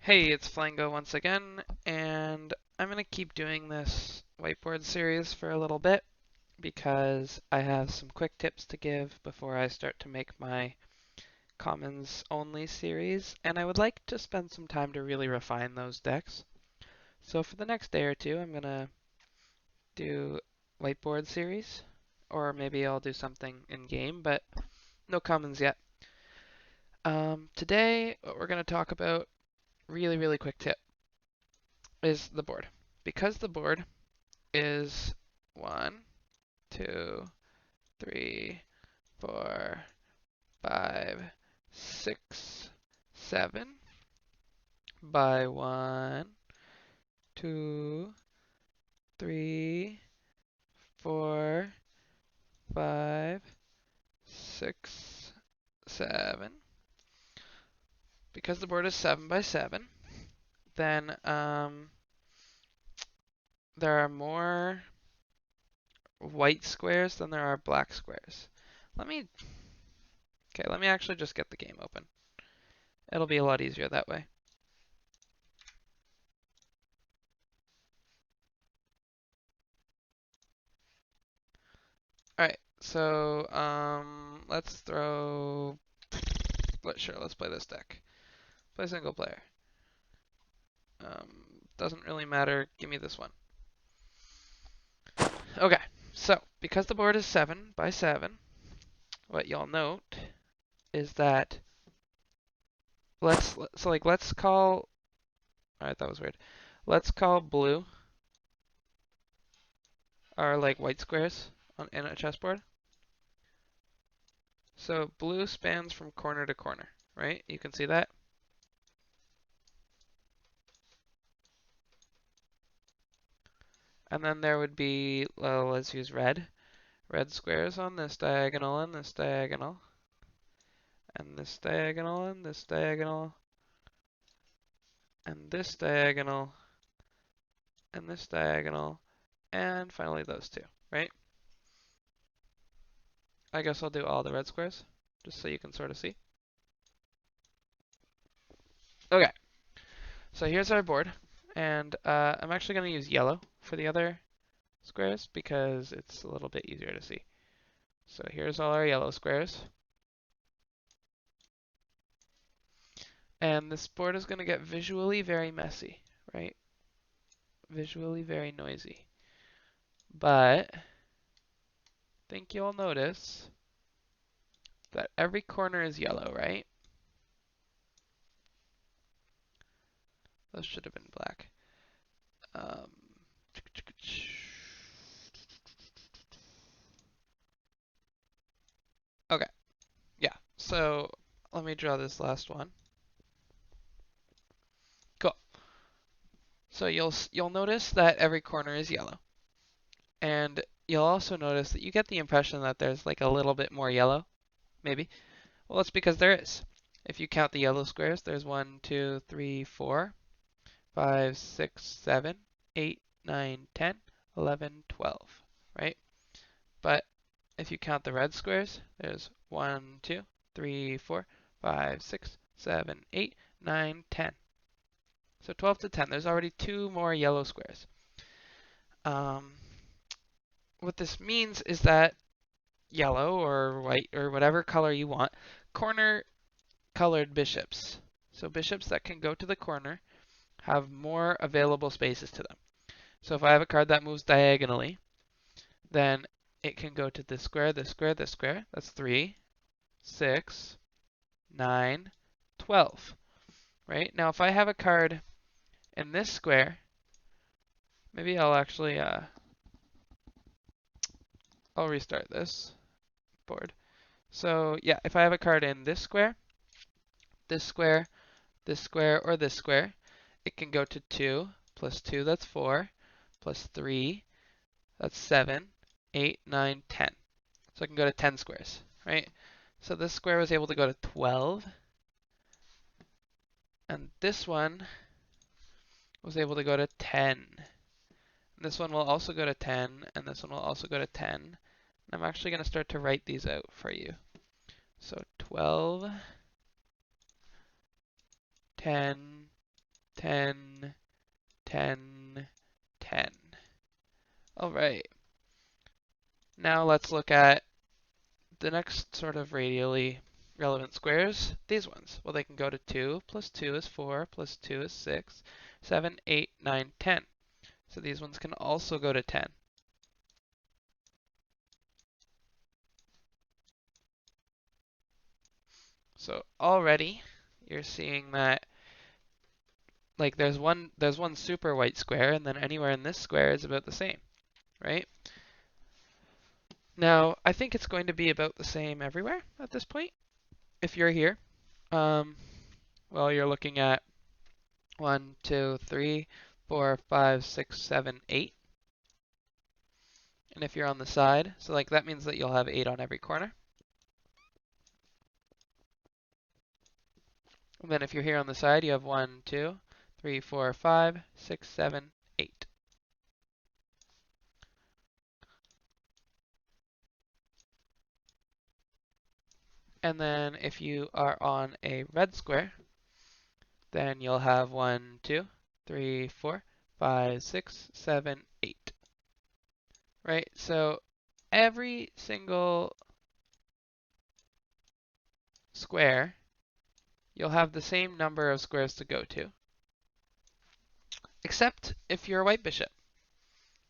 Hey, it's Flango once again, and I'm going to keep doing this whiteboard series for a little bit because I have some quick tips to give before I start to make my commons only series, and I would like to spend some time to really refine those decks. So for the next day or two, I'm going to do whiteboard series, or maybe I'll do something in game, but no commons yet. Today, what we're going to talk about, really quick tip, is the board. Because the board is 1, 2, 3, 4, 5, 6, 7 by 1, 2, 3, 4, 5, 6, 7. Because the board is 7 by 7, then there are more white squares than there are black squares. Let me actually just get the game open. It'll be a lot easier that way. Alright, so let's play this deck. Play single player. Doesn't really matter. Give me this one. Okay, so because the board is 7 by 7, what you'll note is that let's call. Alright, that was weird. Let's call blue our like white squares in a chessboard. So blue spans from corner to corner, right? You can see that. And then there would be, well, let's use red. Red squares on this diagonal and this diagonal. And this diagonal and this diagonal. And this diagonal. And this diagonal. And finally those two, right? I guess I'll do all the red squares, just so you can sort of see. Okay, so here's our board. And I'm actually going to use yellow for the other squares because it's a little bit easier to see. So here's all our yellow squares. And this board is going to get visually very messy, right? Visually very noisy. But I think you'll notice that every corner is yellow, right? Those should have been black. Okay, yeah. So let me draw this last one. Cool. So you'll notice that every corner is yellow. And you'll also notice that you get the impression that there's like a little bit more yellow, maybe. Well, that's because there is. If you count the yellow squares, there's 1, 2, 3, 4, 5, 6, 7, 8, 9, 10, 11, 12, right? But if you count the red squares, there's 1, 2, 3, 4, 5, 6, 7, 8, 9, 10. So 12 to 10. There's already 2 more yellow squares. What this means is that yellow or white or whatever color you want, corner colored bishops. So bishops that can go to the corner have more available spaces to them. So if I have a card that moves diagonally, then it can go to this square, this square, this square. That's 3, 6, 9, 12. Right? Now if I have a card in this square, maybe I'll actually I'll restart this board. So yeah, if I have a card in this square, this square, this square, or this square, it can go to 2 plus 2, that's 4, plus 3, that's 7, 8, 9, 10. So I can go to 10 squares, right? So this square was able to go to 12, and this one was able to go to 10. And this one will also go to 10, and this one will also go to 10. And I'm actually going to start to write these out for you. So 12, 10, 10, 10, 10. All right. Now let's look at the next sort of radially relevant squares, these ones. Well, they can go to 2, plus 2 is 4, plus 2 is 6, 7, 8, 9, 10. So these ones can also go to 10. So already you're seeing that like there's one super white square, and then anywhere in this square is about the same, right? Now, I think it's going to be about the same everywhere at this point. If you're here, um, well, you're looking at 1, 2, 3, 4, 5, 6, 7, 8. And if you're on the side, so like that means that you'll have 8 on every corner. And then if you're here on the side, you have 1, 2, 3, 4, 5, 6, 7, 8. And then if you are on a red square, then you'll have 1, 2, 3, 4, 5, 6, 7, 8. Right? So every single square, you'll have the same number of squares to go to. Except if you're a white bishop.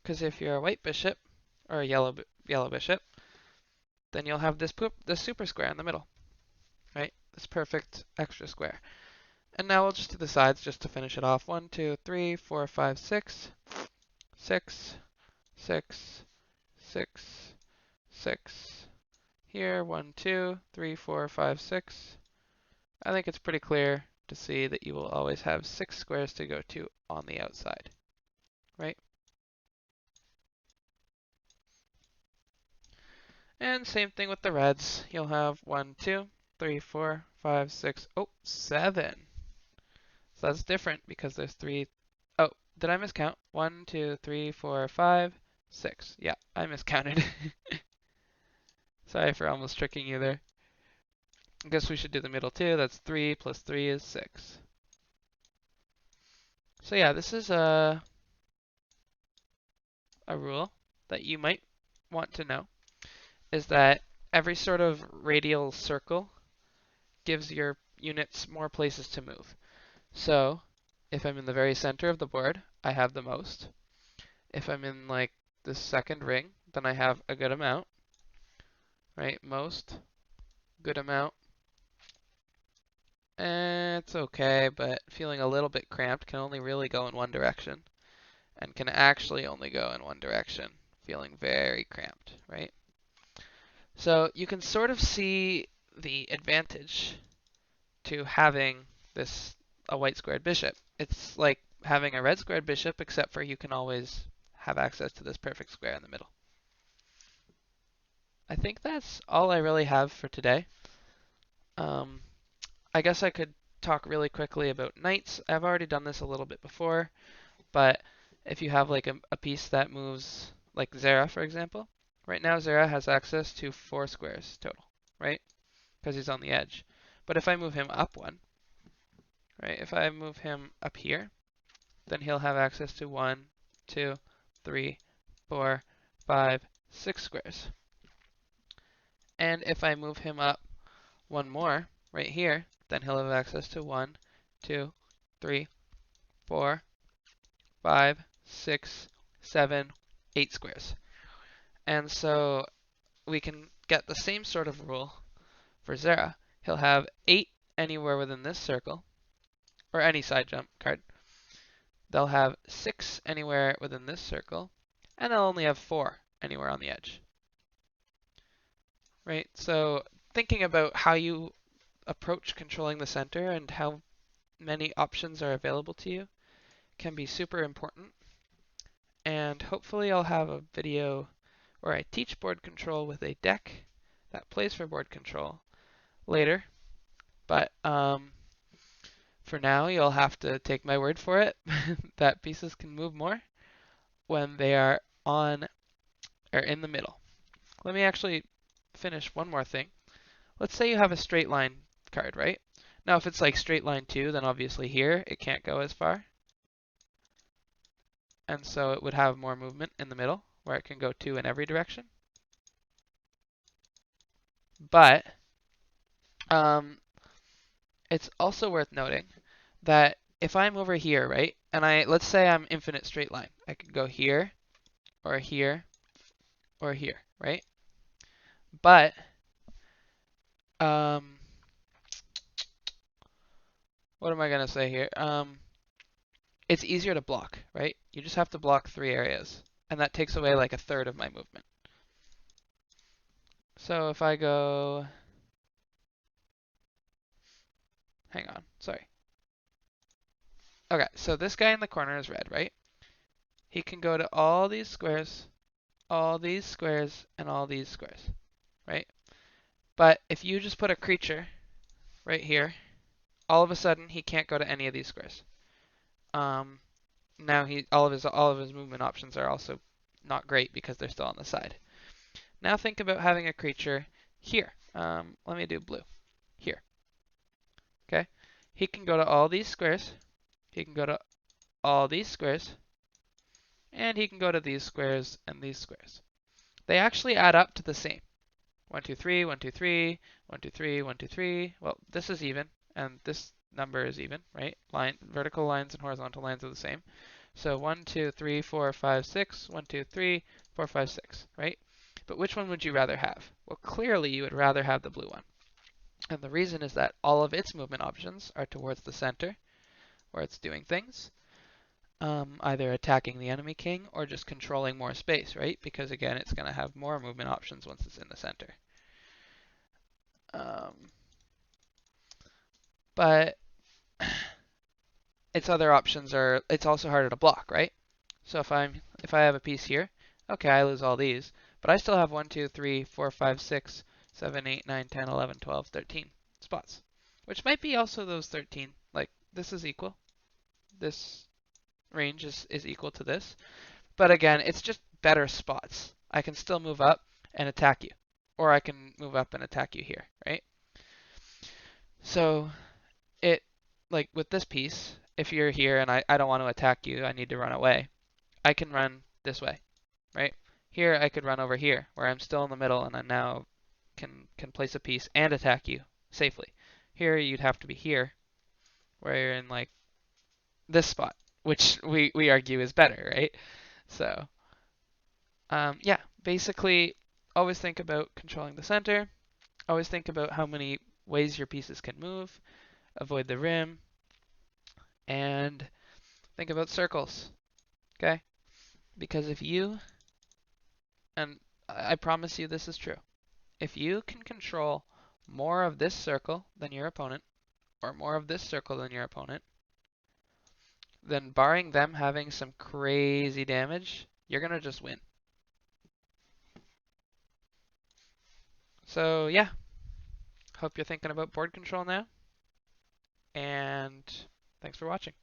Because if you're a white bishop, or a yellow bishop, then you'll have this super square in the middle. Right? This perfect extra square. And now we'll just do the sides just to finish it off. 1, 2, 3, 4, 5, 6, 6, 6, 6, 6. Here, 1, 2, 3, 4, 5, 6. I think it's pretty clear to see that you will always have 6 squares to go to on the outside, right? And same thing with the reds. You'll have 1, 2, 3, 4, 5, 6, 7. So that's different because there's 3. Oh, did I miscount? 1, 2, 3, 4, 5, 6. Yeah, I miscounted. Sorry for almost tricking you there. I guess we should do the middle too. That's 3 plus 3 is 6. So yeah, this is a rule that you might want to know, is that every sort of radial circle gives your units more places to move. So if I'm in the very center of the board, I have the most. If I'm in like the second ring, then I have a good amount, right? Most, good amount. It's okay, but feeling a little bit cramped, can only really go in one direction, and can actually only go in one direction, feeling very cramped, right? So you can sort of see the advantage to having a white squared bishop. It's like having a red squared bishop, except for you can always have access to this perfect square in the middle. I think that's all I really have for today. I guess I could talk really quickly about knights. I've already done this a little bit before, but if you have like a piece that moves, like Zera, for example, right now Zera has access to 4 squares total, right? Because he's on the edge. But if I move him up one, right? If I move him up here, then he'll have access to 1, 2, 3, 4, 5, 6 squares. And if I move him up one more, right here, then he'll have access to 1, 2, 3, 4, 5, 6, 7, 8 squares. And so we can get the same sort of rule for Zera. He'll have 8 anywhere within this circle, or any side jump card. They'll have 6 anywhere within this circle, and they'll only have 4 anywhere on the edge. Right? So thinking about how you approach controlling the center and how many options are available to you can be super important. And hopefully I'll have a video where I teach board control with a deck that plays for board control later. But for now, you'll have to take my word for it that pieces can move more when they are on or in the middle. Let me actually finish one more thing. Let's say you have a straight line card, right? Now if it's like straight line 2, then obviously here it can't go as far. And so it would have more movement in the middle, where it can go 2 in every direction. But it's also worth noting that if I'm over here, right, and let's say I'm infinite straight line, I could go here, or here, or here, right? But um, what am I gonna say here? It's easier to block, right? You just have to block 3 areas, and that takes away like a third of my movement. So if I go, hang on, sorry. Okay, so this guy in the corner is red, right? He can go to all these squares, and all these squares, right? But if you just put a creature right here, all of a sudden he can't go to any of these squares. Now all of his movement options are also not great because they're still on the side. Now think about having a creature here. Let me do blue. Here. Okay? He can go to all these squares. He can go to all these squares. And he can go to these squares and these squares. They actually add up to the same. 1, 2, 3, 1, 2, 3, 1, 2, 3, 1, 2, 3. Well, this is even, and this number is even, right? Vertical lines and horizontal lines are the same. So 1, 2, 3, 4, 5, 6, 1, 2, 3, 4, 5, 6, right? But which one would you rather have? Well, clearly you would rather have the blue one. And the reason is that all of its movement options are towards the center, where it's doing things, either attacking the enemy king or just controlling more space, right? Because again, it's going to have more movement options once it's in the center. But its other options are, it's also harder to block, right? So if I have a piece here, okay, I lose all these, but I still have 1, 2, 3, 4, 5, 6, 7, 8, 9, 10, 11, 12, 13 spots, which might be also those 13. Like this is equal. This range is equal to this. But again, it's just better spots. I can still move up and attack you, or I can move up and attack you here, right? So like with this piece, if you're here and I don't want to attack you, I need to run away, I can run this way, right? Here I could run over here, where I'm still in the middle and I now can place a piece and attack you safely. Here you'd have to be here, where you're in like this spot, which we argue is better, right? So yeah, basically always think about controlling the center, always think about how many ways your pieces can move, avoid the rim, and think about circles, okay? Because if you, and I promise you this is true, if you can control more of this circle than your opponent, or more of this circle than your opponent, then barring them having some crazy damage, you're going to just win. So yeah, hope you're thinking about board control now, and thanks for watching.